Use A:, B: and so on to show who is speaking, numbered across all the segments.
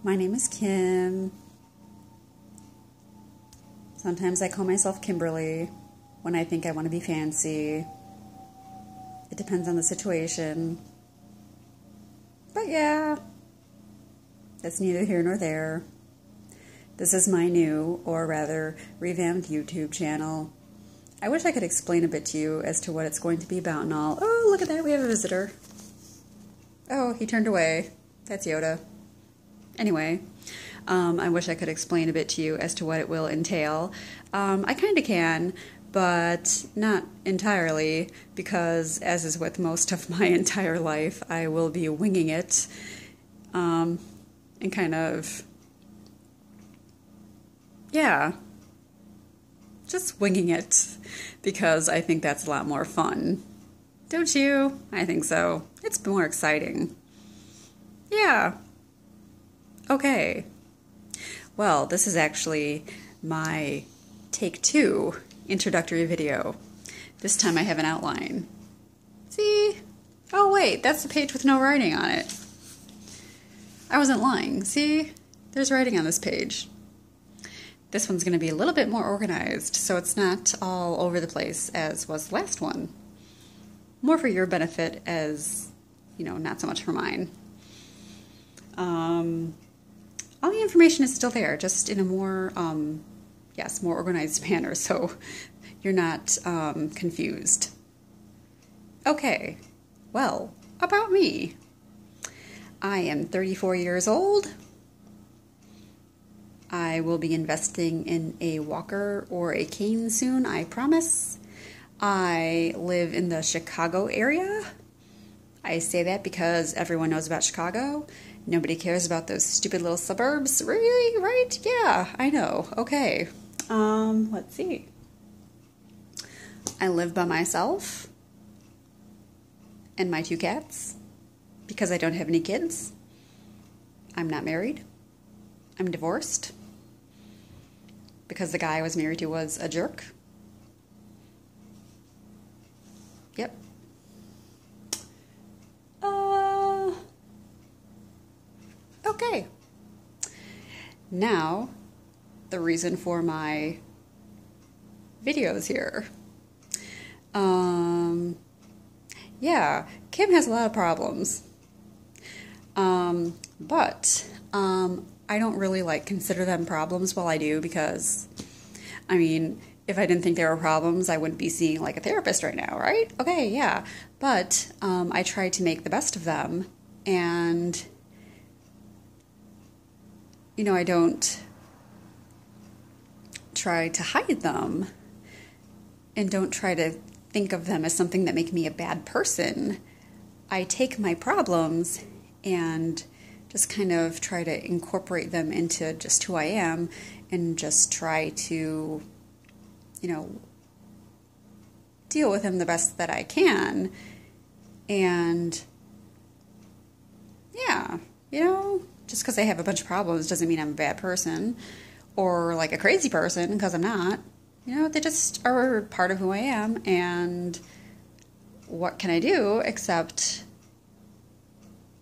A: My name is Kim. Sometimes I call myself Kimberly when I think I want to be fancy. It depends on the situation. But yeah, that's neither here nor there. This is my new, or rather, revamped YouTube channel. I wish I could explain a bit to you as to what it's going to be about and all. Oh, look at that, we have a visitor. Oh, he turned away. That's Yoda. Anyway, I wish I could explain a bit to you as to what it will entail. I kind of can, but not entirely, because as is with most of my entire life, I will be winging it, and kind of, yeah, just winging it, because I think that's a lot more fun. Don't you? I think so. It's more exciting. Yeah. Okay. Well, this is actually my take 2 introductory video. This time I have an outline. See? Oh wait, that's the page with no writing on it. I wasn't lying. See? There's writing on this page. This one's going to be a little bit more organized, so it's not all over the place as was the last one. More for your benefit as, you know, not so much for mine. All the information is still there, just in a more, more organized manner, so you're not confused. Okay, well, about me. I am 34 years old. I will be investing in a walker or a cane soon, I promise. I live in the Chicago area. I say that because everyone knows about Chicago. Nobody cares about those stupid little suburbs. Really? Right? Yeah, I know. Okay. Let's see. I live by myself and my 2 cats because I don't have any kids. I'm not married. I'm divorced because the guy I was married to was a jerk. Yep. Okay. Now, the reason for my videos here. Yeah, Kim has a lot of problems. But I don't really consider them problems while I do, because I mean, if I didn't think they were problems, I wouldn't be seeing a therapist right now, right? Okay, yeah. But I try to make the best of them, and you know, I don't try to hide them and don't try to think of them as something that make me a bad person. I take my problems and just kind of try to incorporate them into just who I am and just try to, you know, deal with them the best that I can. And yeah, you know, just because I have a bunch of problems doesn't mean I'm a bad person or a crazy person, because I'm not. You know, they just are part of who I am, and what can I do except,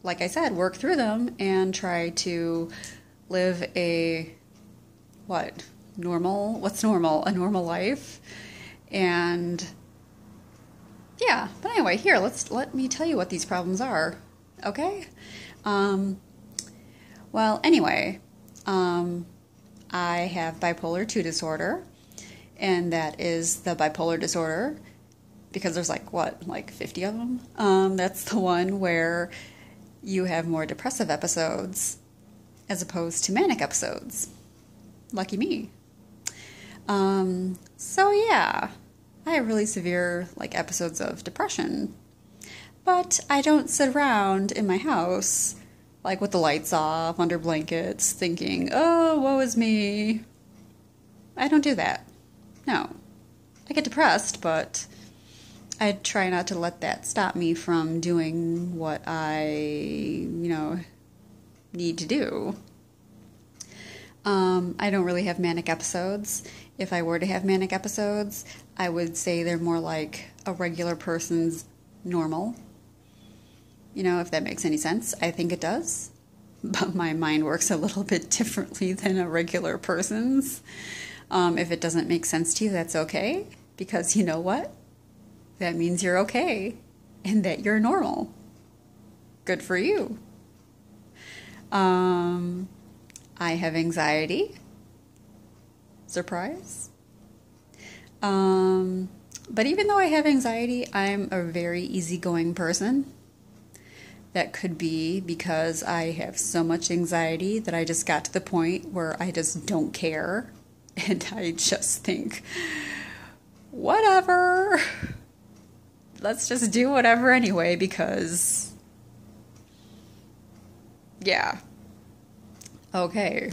A: like I said, work through them and try to live a, what's normal? A normal life. And yeah, but anyway, here, let me tell you what these problems are, okay? Well, anyway, I have bipolar 2 disorder, and that is the bipolar disorder, because there's 50 of them? That's the one where you have more depressive episodes as opposed to manic episodes. Lucky me. So yeah, I have really severe, episodes of depression, but I don't sit around in my house with the lights off, under blankets, thinking, oh, woe is me. I don't do that. No. I get depressed, but I try not to let that stop me from doing what I, need to do. I don't really have manic episodes. If I were to have manic episodes, I would say they're more like a regular person's normal. You know, if that makes any sense. I think it does. but my mind works a little bit differently than a regular person's. If it doesn't make sense to you, that's okay, because you know what? That means you're okay and that you're normal. Good for you. I have anxiety. Surprise. But even though I have anxiety, I'm a very easygoing person. That could be because I have so much anxiety that I just got to the point where I just don't care. And I just think, whatever. Let's just do whatever anyway, because, yeah. Okay.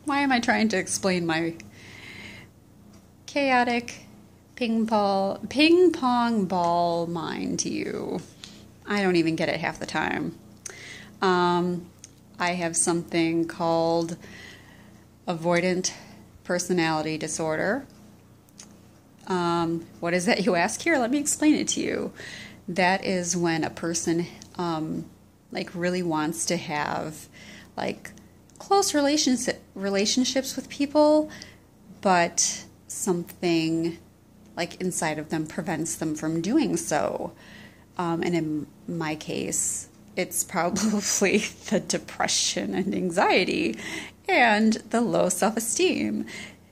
A: Why am I trying to explain my chaotic ping pong ball mind to you? I don't even get it half the time. I have something called avoidant personality disorder. What is that, you ask? Here, let me explain it to you. That is when a person like really wants to have like close relationships with people, but something like inside of them prevents them from doing so. And in my case, it's probably the depression and anxiety and the low self-esteem,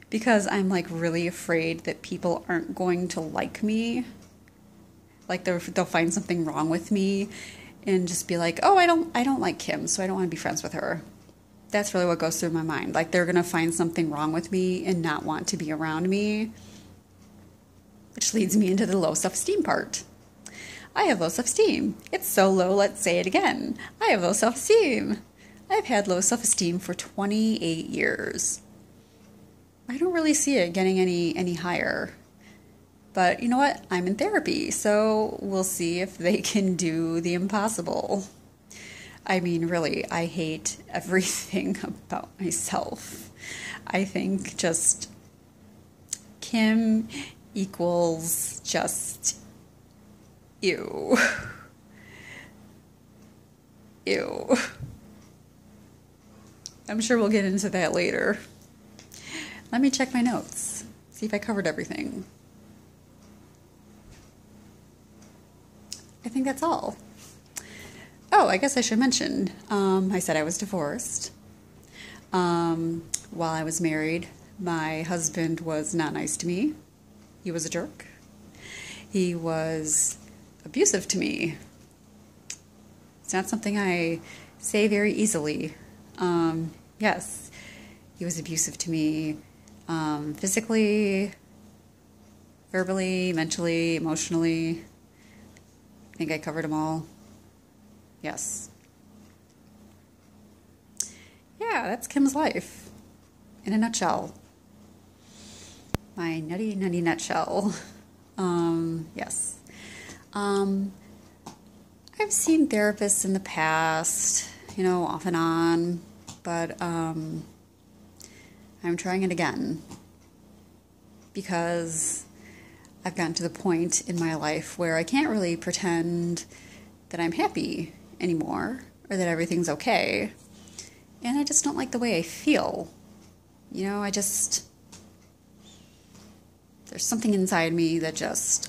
A: because I'm like really afraid that people aren't going to like me. Like they'll find something wrong with me and just be like, oh, I don't like Kim, so I don't want to be friends with her. That's really what goes through my mind. Like they're going to find something wrong with me and not want to be around me, which leads me into the low self-esteem part. I have low self-esteem. It's so low, let's say it again. I have low self-esteem. I've had low self-esteem for 28 years. I don't really see it getting any higher. But you know what? I'm in therapy, so we'll see if they can do the impossible. I mean, really, I hate everything about myself. I think just Kim equals just ew. Ew. I'm sure we'll get into that later. Let me check my notes, see if I covered everything. I think that's all. Oh, I guess I should mention, I said I was divorced. While I was married, my husband was not nice to me. He was a jerk. He was abusive to me. It's not something I say very easily. Yes, he was abusive to me, physically, verbally, mentally, emotionally. I think I covered them all. Yes. Yeah, that's Kim's life in a nutshell. My nutty nutshell. Yes. I've seen therapists in the past, off and on, but I'm trying it again because I've gotten to the point in my life where I can't really pretend that I'm happy anymore or that everything's okay. And I just don't like the way I feel. There's something inside me that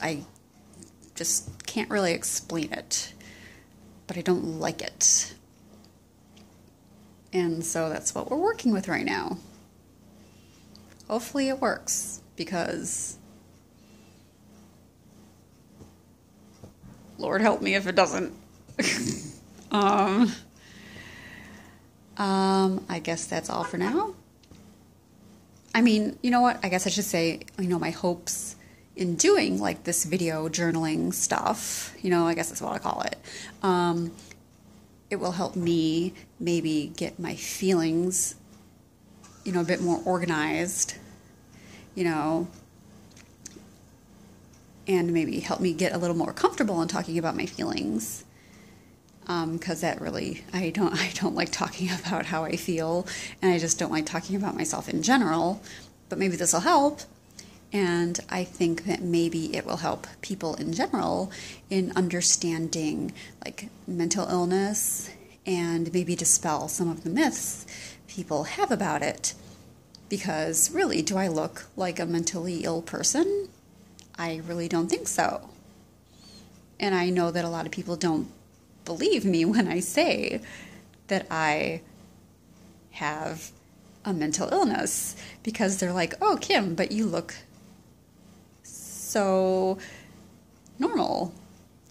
A: I just can't really explain it, but I don't like it. And so that's what we're working with right now. Hopefully it works, because Lord help me if it doesn't. I guess that's all for now. I mean, you know what? I guess I should say, my hopes in doing like this video journaling stuff, I guess that's what I call it. It will help me maybe get my feelings, a bit more organized, and maybe help me get a little more comfortable in talking about my feelings. Because that really, I don't like talking about how I feel, and I just don't like talking about myself in general, but maybe this will help, and I think that maybe it will help people in general in understanding, like, mental illness and maybe dispel some of the myths people have about it. Because really, do I look like a mentally ill person? I really don't think so. And I know that a lot of people don't believe me when I say that I have a mental illness, because they're like, oh, Kim, but you look so normal.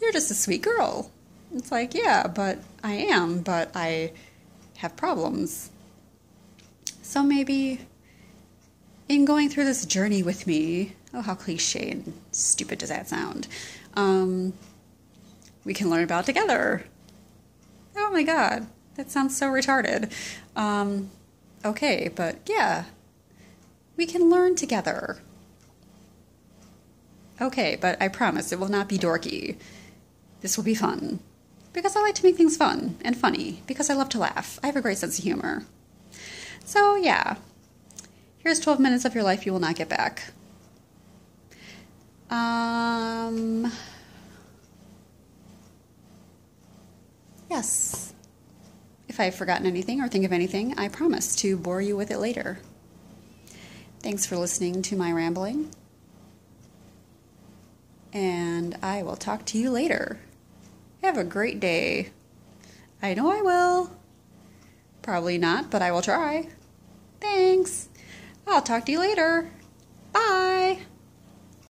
A: You're just a sweet girl. It's like, yeah, but I am, but I have problems. So maybe in going through this journey with me, oh, how cliche and stupid does that sound? We can learn about it together. Oh my God, that sounds so retarded. Okay, but yeah, we can learn together. Okay, but I promise it will not be dorky. This will be fun. Because I like to make things fun and funny. Because I love to laugh. I have a great sense of humor. So yeah, here's 12 minutes of your life you will not get back. Yes. If I've forgotten anything or think of anything, I promise to bore you with it later. Thanks for listening to my rambling. And I will talk to you later. Have a great day. I know I will. Probably not, but I will try. Thanks. I'll talk to you later. Bye.